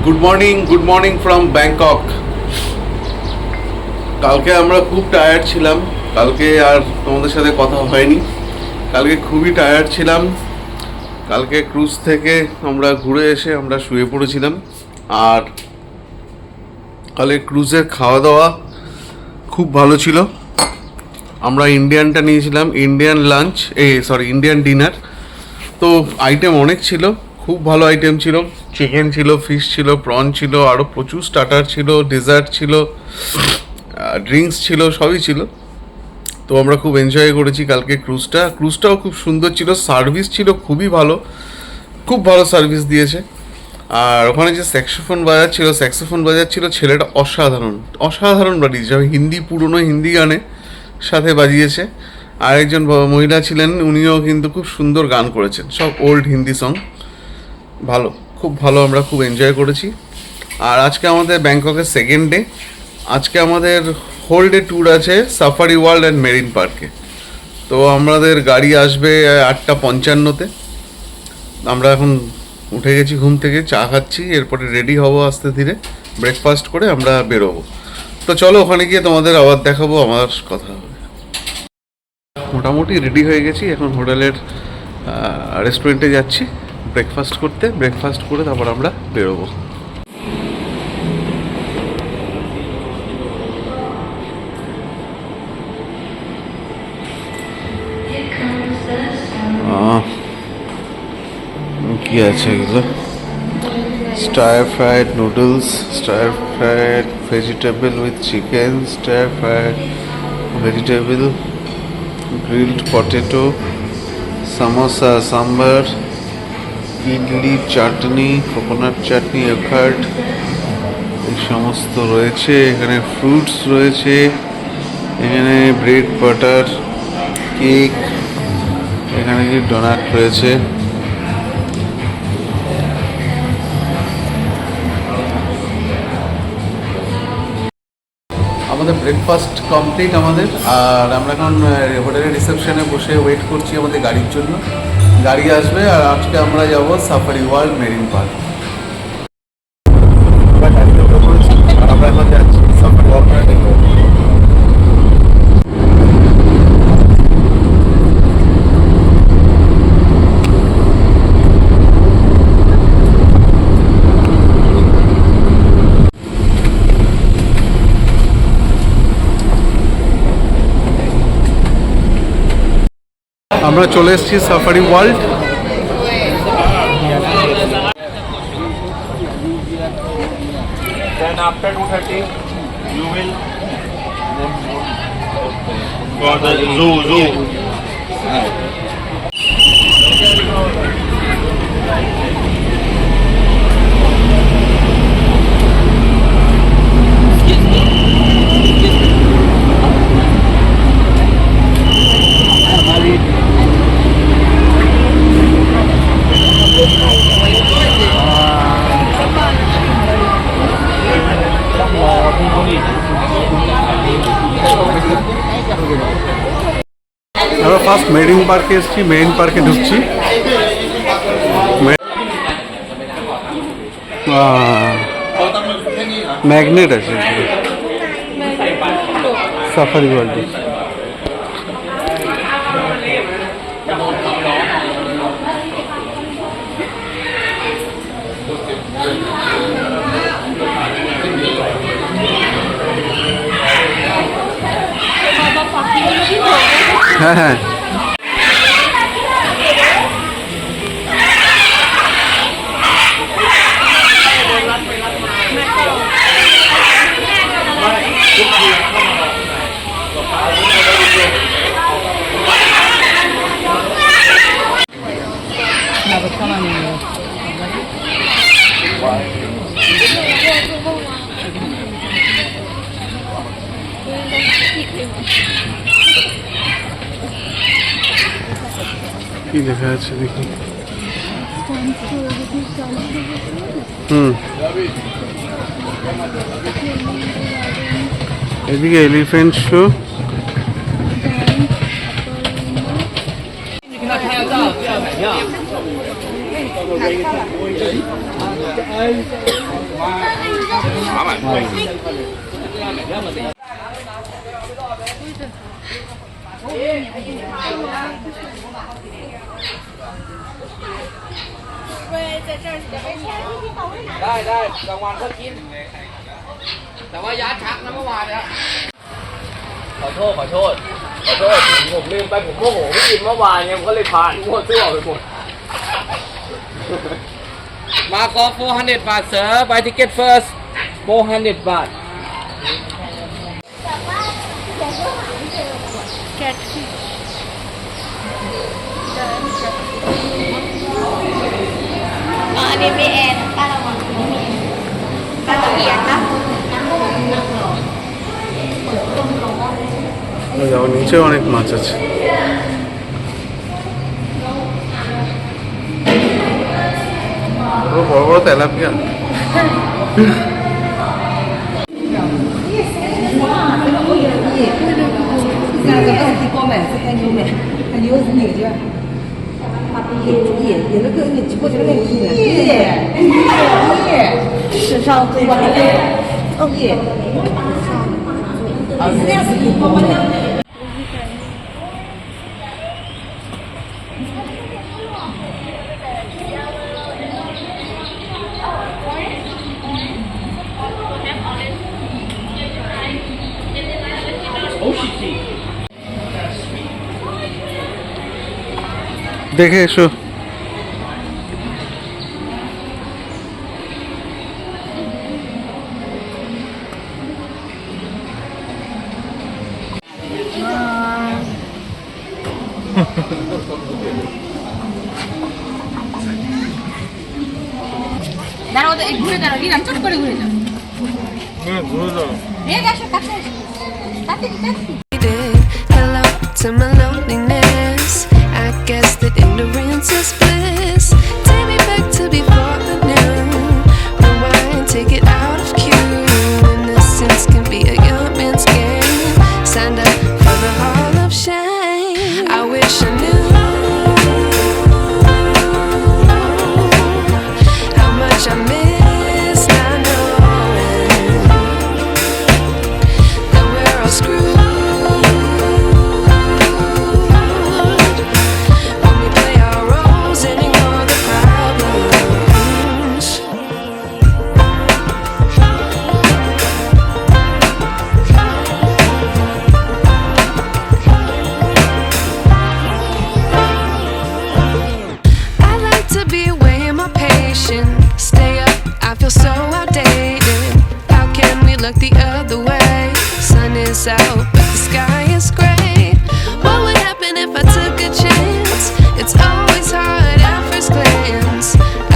Good morning from Bangkok. কালকে আমরা খুব টায়ার্ড ছিলাম, কালকে আর তোমাদের সাথে কথা হয়নি। কালকে খুবই টায়ার্ড ছিলাম। কালকে ক্রুজ থেকে আমরা ঘুরে এসে আমরা শুয়ে পড়েছিলাম। আর কালকে ক্রুজের খাওয়া দাওয়া খুব ভালো ছিল। আমরা ইন্ডিয়ানটা নিয়েছিলাম, ইন্ডিয়ান লাঞ্চ, ইন্ডিয়ান ডিনার। তো আইটেম অনেক ছিল, খুব ভালো আইটেম ছিল। চিকেন ছিল, ফিশ ছিল, প্রন ছিল, আরও প্রচুর স্টার্টার ছিল, ডেজার্ট ছিল, ড্রিঙ্কস ছিল, সবই ছিল। তো আমরা খুব এনজয় করেছি কালকে ক্রুজটাও খুব সুন্দর ছিল। সার্ভিস ছিল খুবই ভালো, খুব ভালো সার্ভিস দিয়েছে। আর ওখানে যে স্যাক্সোফোন বাজাচ্ছিল ছেলেটা অসাধারণ বাজিয়েছে। হিন্দি, পুরনো হিন্দি গানে সাথে বাজিয়েছে। আরেকজন মহিলা ছিলেন, উনিও কিন্তু খুব সুন্দর গান করেছেন, সব ওল্ড হিন্দি সং। খুব ভালো, আমরা খুব এনজয় করেছি। আর আজকে আমাদের ব্যাংককের সেকেন্ড ডে। আজকে আমাদের হোল ডে ট্যুর আছে সাফারি ওয়ার্ল্ড অ্যান্ড মেরিন পার্কে। তো আমাদের গাড়ি আসবে 8:55-তে। আমরা এখন উঠে গেছি ঘুম থেকে, চা খাচ্ছি, এরপরে রেডি হব আস্তে ধীরে, ব্রেকফাস্ট করে আমরা বেরোবো। তো চলো ওখানে গিয়ে তোমাদের আবার দেখাবো, আমার কথা হবে। মোটামুটি রেডি হয়ে গেছি, এখন হোটেলের রেস্টুরেন্টে যাচ্ছি ব্রেকফাস্ট করতে। ব্রেকফাস্ট করে তারপর আমরা বেরোবো। কি আছে এগুলো? Stir fried noodles, stir fried vegetable with chicken, stir fried vegetable, grilled potato, samosa, sambar, idli, chutney, coconut chutney, এখার্ড, এই সমস্ত রয়েছে। এখানে ফ্রুটস রয়েছে, এখানে ব্রেড, বাটার, কেক, এখানে কি ডোনাট রয়েছে। আমাদের ব্রেকফাস্ট কমপ্লিট আমাদের। আর আমরা এখন হোটেলের রিসেপশনে বসে ওয়েট করছি আমাদের গাড়ির জন্য। গাড়ি আসবে আর আজকে আমরা যাব সাফারি ওয়ার্ল্ড মেরিন পার্ক। আর আমরা এখন যাচ্ছি সাফারি ওয়ার্ল্ড। আমরা চলে এসেছি safari world. Then after 2:30 you will for the zoo. আমরা ফার্স্ট মেরিন পার্কে এসেছি, মেরিন পার্কে ঢুকছি। ম্যাগনেট আছে সাফারি ওয়ার্ল্ডে। হ্যাঁ হ্যাঁ, কি লেখা আছে দেখি। এদিকে elephant show, ได้กลางวันก็กินแต่ว่ายาชักนะเมื่อวานเนี่ยขอโทษผมลืมไปผมโมโหไม่กินเมื่อวานเนี่ยผมก็เลยผ่านหมดซื้อออกไปหมดมาก็400 baht sir buy ticket first 400 bahtอันนี้มีแอร์ป้าระวังป้าตะเกียบนะ যাও, নিচে অনেক মাছ আছে। বড় বড় তেলাপিয়া। দেখে এসো। দাঁড়াও তো ঘুরে দাঁড়াও কি চট করে ঘুরে যাও ঘুরে যাও আসো কাছে কাছে Hello to my loneliness. I guess that ignorance is bliss. Take me back to before the noon. Rewind, take it out of cue. Innocence can be a young man's game. Signed up for the hall of shame. I wish I knew how much I miss not knowing that we're all screwed. Stay up, I feel so outdated. How can we look the other way? Sun is out, but the sky is gray. What would happen if I took a chance? It's always hard at first glance.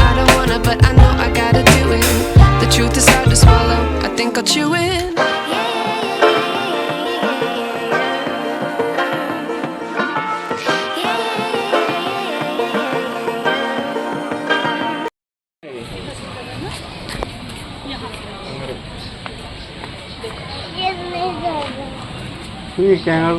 I don't wanna, but I know I gotta do it. The truth is hard to swallow, I think I'll chew it. ये kangaroo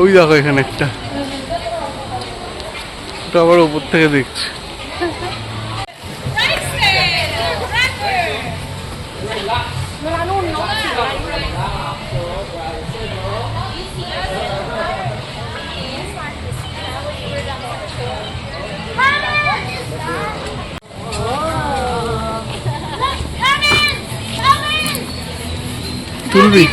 ওই দেখো এখানে একটা, ওটা আবার উপর থেকে দেখছি। তুলবি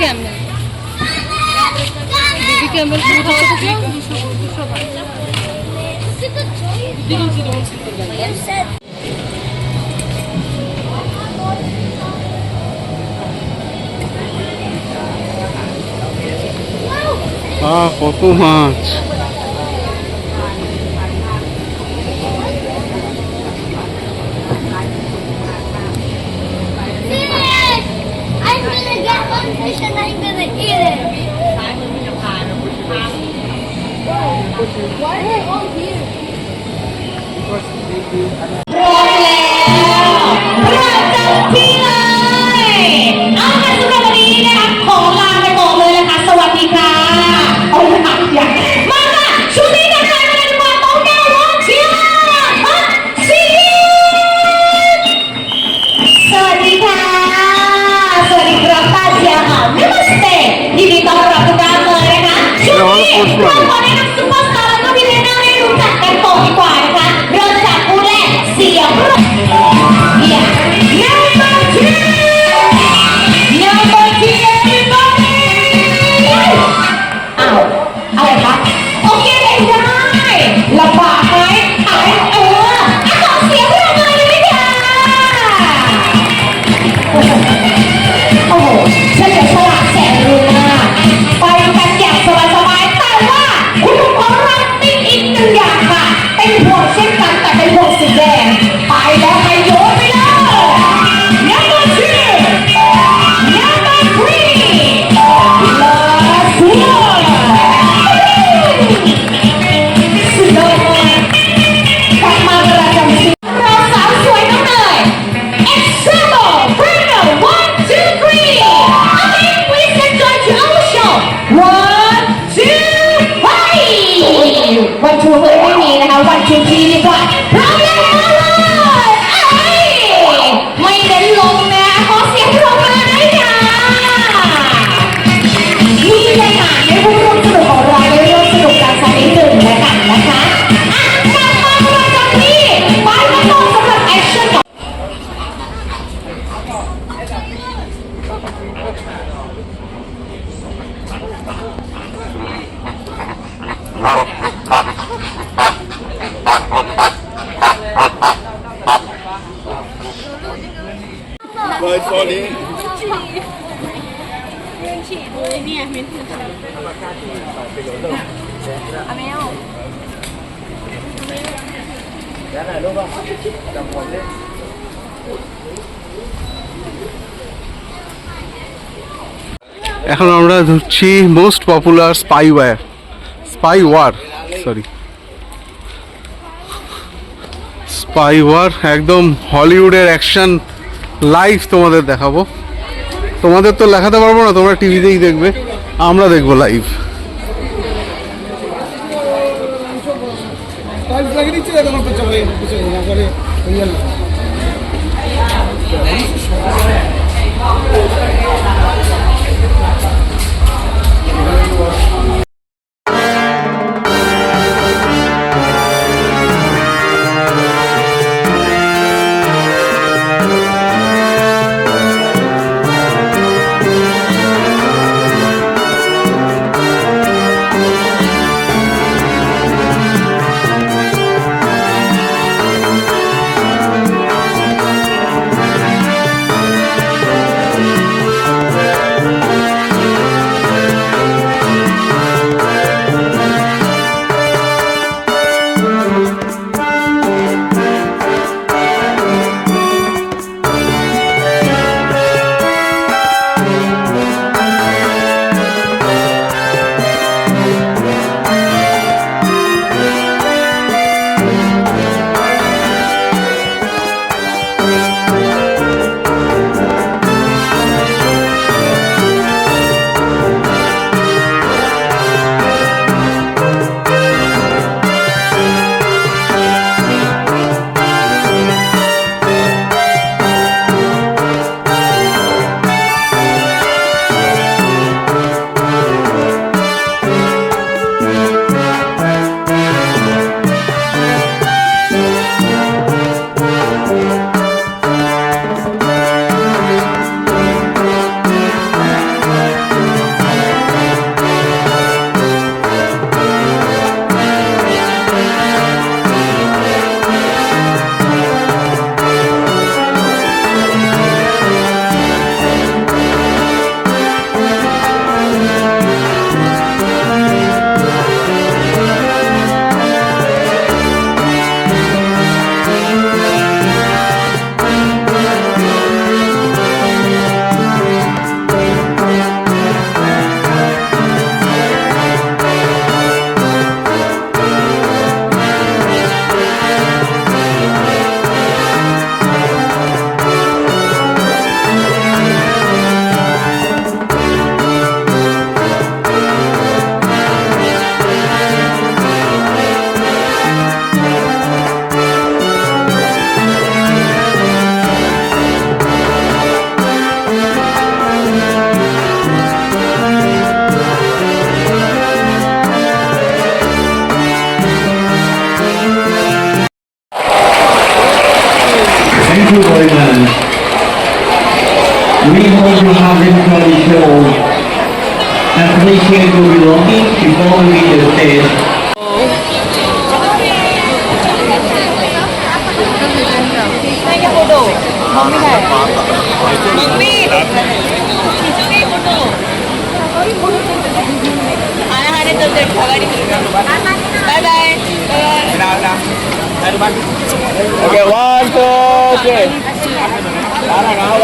কত মাছ। ที่เลยเอาละสำหรับวันนี้นะคะขอลาไปก่อนเลยนะคะสวัสดีค่ะโอ้ยอัดอย่างมาค่ะช่วงนี้นะคะมาดูความต้องการวันเชียร์มาซีสวัสดีค่ะสวัสดีครับป้าเชียร์ค่ะนมัสเตยินดีต้อนรับทุกท่านเลยนะคะช่วงนี้เราขอแนะนำซุปเปอร์สตาร์แล้วก็พี่เลี้ยงให้รู้จักกันก่อนดีกว่านะคะเริ่มจากคู่แรกเสียงYeah. Number two, everybody. อ้าวอะไรคะโอเคได้ลำบากไหมขอเสียงให้เราเลยได้ไหมคะโอ้โหเฉลียวฉลาดแสนรู้มากไปกันอย่างสบายๆแต่ว่าคุณลุงของเรามีอีกหนึ่งอย่างค่ะเป็นห่วงเช่นกันแต่เป็นห่วงสีแดงไปแล้วไปโยนไปเลย Number two Number three Let's go สุดยอดมากกลับมาประจำที่เราสาวสวยน้องเนย Example Bruno 1, 2, 3 Okay please enjoy to our show 1, 2 3 1, 2 เลยไม่มีนะคะ 1, 2 3ดีกว่าพร้อมแล้วมาเลยไม่เน้นลงนะขอเสียงปรบมือด้วยค่ะนี่เลยค่ะในผู้ร่วมสนุกของเราได้ร่วมสนุกกันสักนิดหนึ่งแล้วกันนะคะกลับมาประจำที่ไปกันต่อสำหรับแอคชั่น Bye, sorry. এখন আমরা ধরছি মোস্ট পপুলার স্পাইওয়ার একদম হলিউডের অ্যাকশন লাইভ তোমাদের দেখাবো। তোমাদের তো দেখাতে পারবো না, তোমরা টিভিতেই দেখবে, আমরা দেখবো live. Thank you very much. We hope you have enjoyed the show. Appreciate your belongings before we leave the stage. Okay, 1, 2, 3.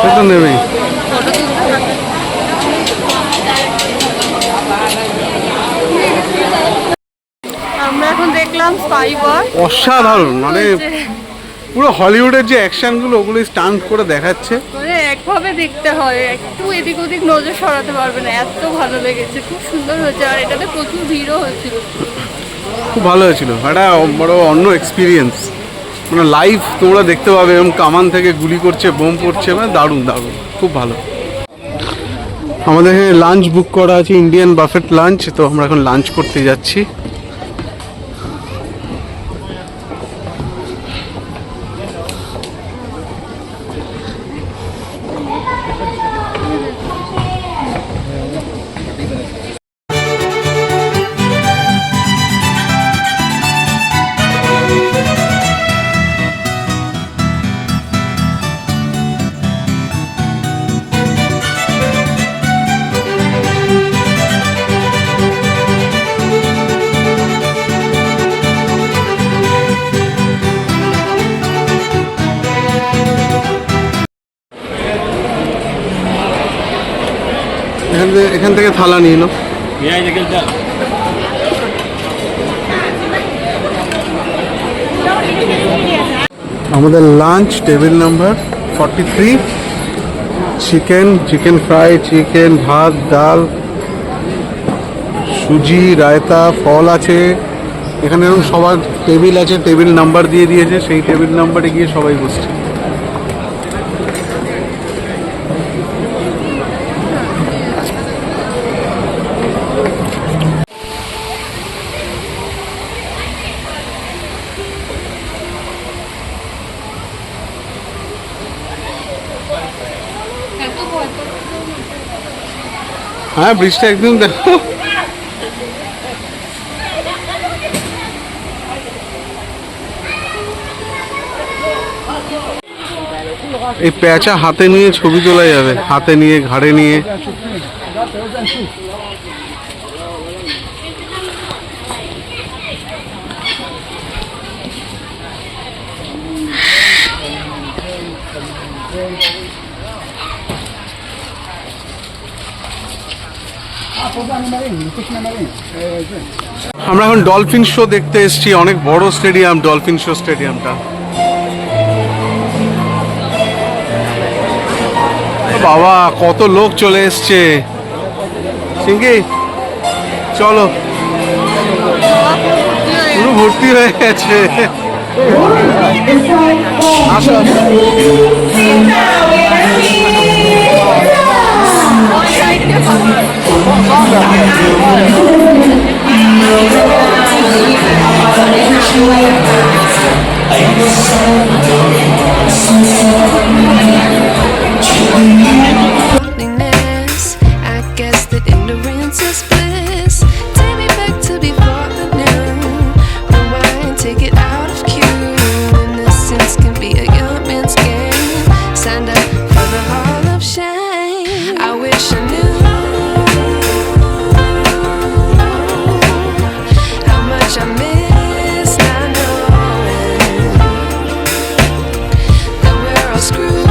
সেটা নেবেই। আমরা এখন দেখলাম ফাইবার অসাধারণ, মানে পুরো হলিউডের যে অ্যাকশনগুলো ওগুলো স্টান্ট করে দেখাচ্ছে। মানে একভাবে দেখতে হয়, একটু এদিক ওদিক নজর সরাতে পারবে না, এত ভালো লেগেছে, খুব সুন্দর হয়েছে। আর এটাতে প্রচুর ভিড়ও হয়েছিল। খুব ভালো হয়েছিল, একটা বড় অন্য এক্সপিরিয়েন্স, মানে লাইভ তোমরা দেখতে পাবে এরকম কামান থেকে গুলি করছে, বোম পড়ছে, মানে দারুণ দারুণ, খুব ভালো। আমাদের এখানে লাঞ্চ বুক করা আছে, ইন্ডিয়ান বাফেট লাঞ্চ, তো আমরা এখন লাঞ্চ করতে যাচ্ছি। এখান থেকে থালা নিয়ে নাও। আমাদের lunch table number 43, chicken fry, chicken, ভাত, ডাল, সুজি, রায়তা, ফল আছে। এখানে এরকম সবার টেবিল আছে, টেবিল নাম্বার দিয়ে দিয়েছে, সেই টেবিল নাম্বারে গিয়ে সবাই বসছে। হ্যাঁ, ব্রিজটা একদম দেখো, এই প্যাঁচা হাতে নিয়ে ছবি তোলা যাবে, হাতে নিয়ে, ঘাড়ে নিয়ে। আমরা এখন ডলফিন শো দেখতে এসেছি, অনেক বড় স্টেডিয়াম, ডলফিন শো স্টেডিয়ামটা। বাবা, কত লোক চলে এসছে। সিঙ্গি চলো, পুরো ভর্তি হয়ে গেছে। আসো, loneliness. I guess that ignorance is bliss. Take me back to before the noon. Rewind, take it out of cue. Innocence can be a young man's game. Signed up for the hall of shame. I wish I knew how much I miss not knowing that we're all screwed.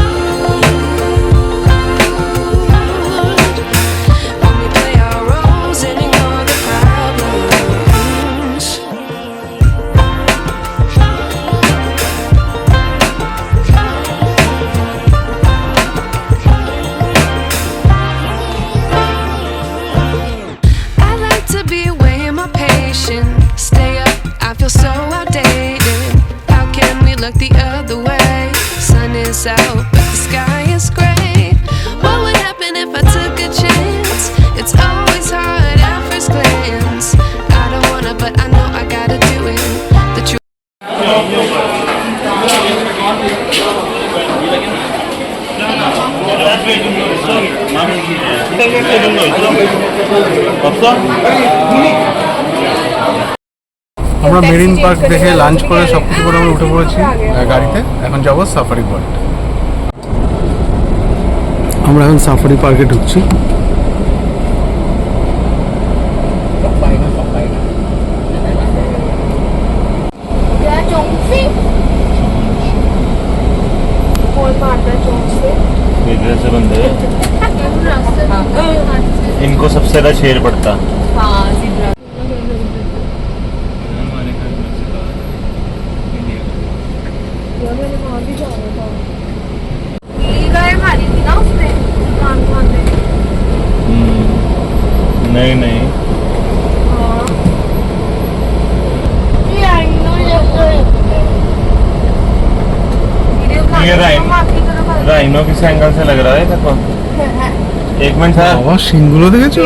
When we play our roles and ignore the problems. I like to be away in my patience. Stay up, I feel so outdated. How can we look the other way? Sun is out, but the sky is gray. What would happen if I took a chance? It's always hard at first glance. I don't wanna, but I know I gotta do it. The truth. আমরা marine park দেখে lunch করে সব কিছু করে আমরা উঠে পড়েছি গাড়িতে। এখন যাব সাফারি পার্ক। আমরা এখন সাফারি পার্কে ঢুকছি। इधर से बंदे इनको सबसे ज्यादा शेर पड़ता। नहीं नहीं ये राइनो किस एंगल से लग रहा है देखो। एक मिनट सर বাবা সিংগুলো দেখেছো?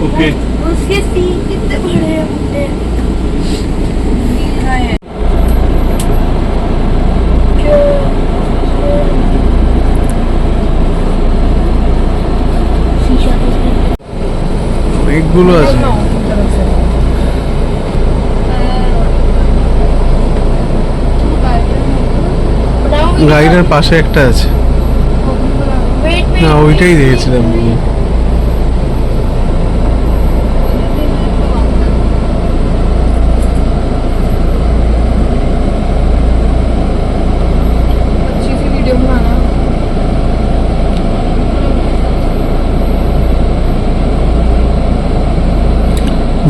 ओके उसके सींग कितने बड़े हैं मुझे অনেকগুলো আছে। গাড়িটার পাশে একটা আছে। না ওইটাই দেখেছিলাম।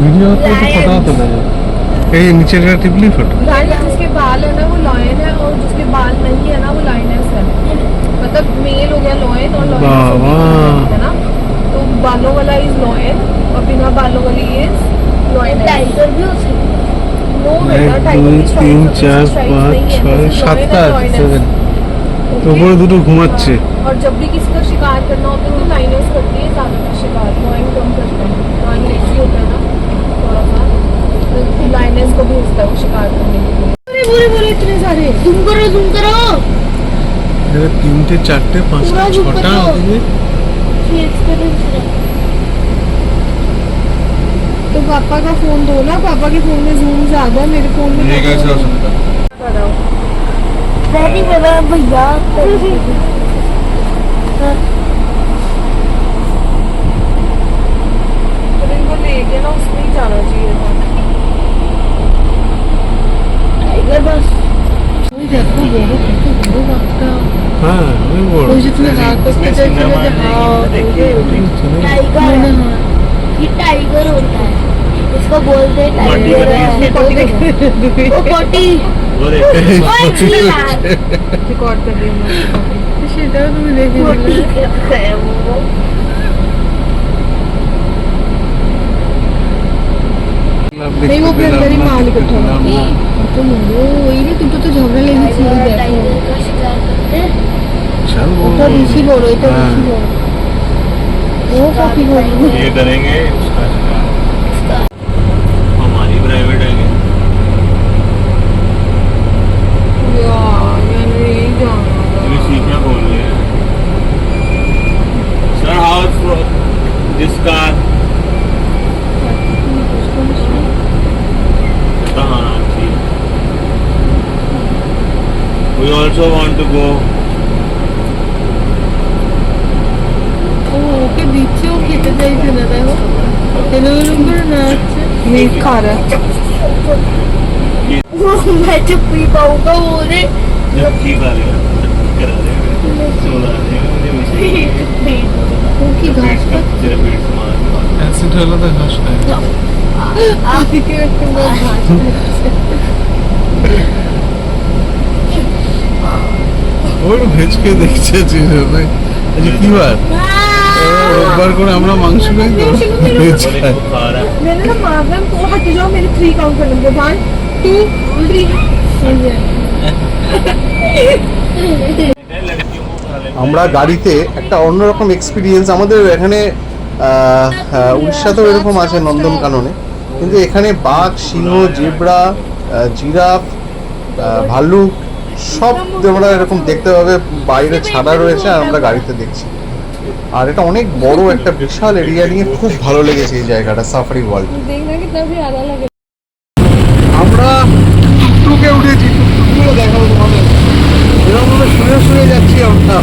वीडियो तो पता तो लगे ये नीचे का टिपली फोटो जिसके बाल है ना वो लॉयन है और जिसके बाल नहीं है ना वो लाइनस है। मतलब मेल हो गया लॉयन और लॉयन है ना, तो बालों वाला इज लॉयन और बिना बालों वाली इज लॉयन। टाइगर भी उसी नो बेटा टाइगर 1 2 3 4 5 6 7টা আছে। तो ऊपर দুটো ঘুমাচ্ছে। और जब भी किसी का शिकार करना होता है तो लाइनस करती है ज्यादातर शिकार, लॉयन कम करता है। लॉयन लेजी होता है ना थोड़ा सा, तो लाइनस को भेजता है वो शिकार करने के लिए। अरे बोले बोले इतने सारे तुम करो এখানে 3টে 4টে 5টা 6টা হবে। तो पापा का फोन दो ना, पापा के फोन में जूम ज्यादा है, मेरे फोन में ये कैसे हो सकता? भैया तो इनको लेके ना उसमें ही जाना चाहिए था। टाइगर बस हाँ वही बोल टाइगर होता है, इसको बोलते हैं टाइगर है। वो कोटी वो देख रिकॉर्ड कर दिया मैंने, सेटाও তুমি দেখে नहीं वो अपने अंदर ही माल इकट्ठा तो वही नहीं, तुम तो झगड़ा लेगी थी। टाइगर का शिकार करते हैं। चल वो तो ऋषि बोलो, तो ऋषि बोलो, वो काफी बोलो। ये करेंगे उसका हमारी प्राइवेट है यार मैंने यही जाना था। सीखना बोल रहे हैं sir how this car We also want to go. ওকে দিচ্ছে, ও খেতে চাইছে না, দেখো এলো এলো করে নাচছে, মিট খা রা मैं जब पी पाऊंगा वो ने जब ठीक आ रहे करा रहे सोना रहे वो की घास पर तेरे पेट से मार অ্যাসিড হলো তো ঘাস খায়। आदि के व्यक्ति में घास ওর ভেজকে দেখছে চিনে ভাই আজ কি বার রোববার করে আমরা মাংস খাই তো ভেজ খাই। खा रहा है मैंने ना मारना को हट जाओ, मेरे 3 काउंट कर लेंगे 1 2 3 আমরা গাড়িতে একটা অন্যরকম এক্সপিরিয়েন্স আমাদের এখানে উড়িষ্যাতেও এরকম আছে নন্দনকাননে। কিন্তু এখানে বাঘ, সিংহ, জেব্রা, জিরাফ, ভাল্লুক সব আমরা এরকম দেখতে পাবে। বাইরে ছাড়া রয়েছে আর আমরা গাড়িতে দেখছি। আর এটা অনেক বড় একটা বিশাল এরিয়া নিয়ে, খুব ভালো লেগেছে এই জায়গাটা, সাফারি ওয়ার্ল্ড। देखना कितना भी आधा लगे। আমরা টুকটুকে উঠেছি, টুকটুকগুলো দেখাবো তোমাদের। এরকম ভাবে শুয়ে শুয়ে যাচ্ছি আমরা।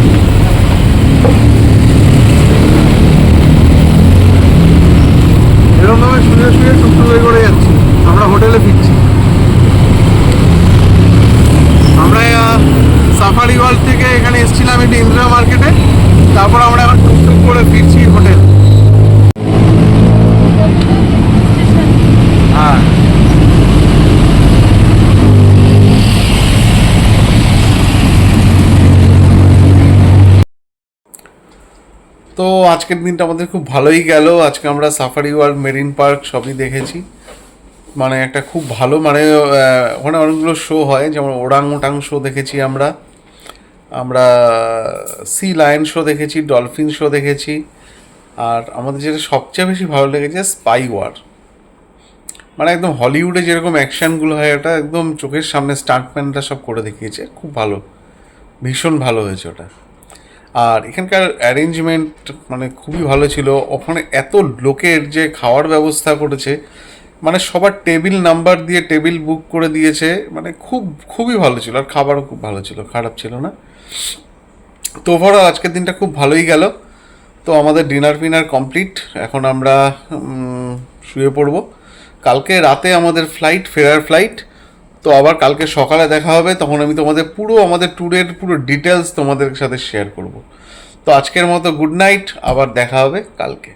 এরকম ভাবে শুয়ে শুয়ে টুকটুকে করে যাচ্ছি। আমরা হোটেলে ফিরছি। আমরা সাফারি ওয়ার্ল্ড থেকে এখানে এসেছিলাম এটা ইন্দিরা মার্কেটে, তারপর আমরা এখন টুকটুক করে ফিরছি হোটেল। হ্যাঁ, তো আজকের দিনটা আমাদের খুব ভালোই গেল। আজকে আমরা সাফারি ওয়ার্ল্ড, মেরিন পার্ক সবই দেখেছি। মানে একটা খুব ভালো, মানে ওখানে অনেকগুলো শো হয়, যেমন ওরাং ওটাং শো দেখেছি আমরা, সি লায়ন শো দেখেছি, ডলফিন শো দেখেছি। আর আমাদের যেটা সবচেয়ে বেশি ভালো লেগেছে স্পাই ওয়ার। মানে একদম হলিউডে যেরকম অ্যাকশানগুলো হয়, ওটা একদম চোখের সামনে স্টান্টম্যানরা সব করে দেখিয়েছে, খুব ভালো, ভীষণ ভালো হয়েছে ওটা। আর এখানকার অ্যারেঞ্জমেন্ট মানে খুবই ভালো ছিল। ওখানে এত লোকের যে খাওয়ার ব্যবস্থা করেছে, মানে সবার টেবিল নাম্বার দিয়ে টেবিল বুক করে দিয়েছে, মানে খুবই ভালো ছিল। আর খাবারও খুব ভালো ছিল, খারাপ ছিল না। তো ওভারঅল আজকের দিনটা খুব ভালোই গেল। তো আমাদের ডিনার ফিনার কমপ্লিট, এখন আমরা শুয়ে পড়বো। কালকে রাতে আমাদের ফেরার ফ্লাইট। তো আবার কালকে সকালে দেখা হবে, তখন আমি তোমাদের আমাদের ট্যুরের পুরো ডিটেলস তোমাদের সাথে শেয়ার করব। তো আজকের মতো গুড নাইট, আবার দেখা হবে কালকে।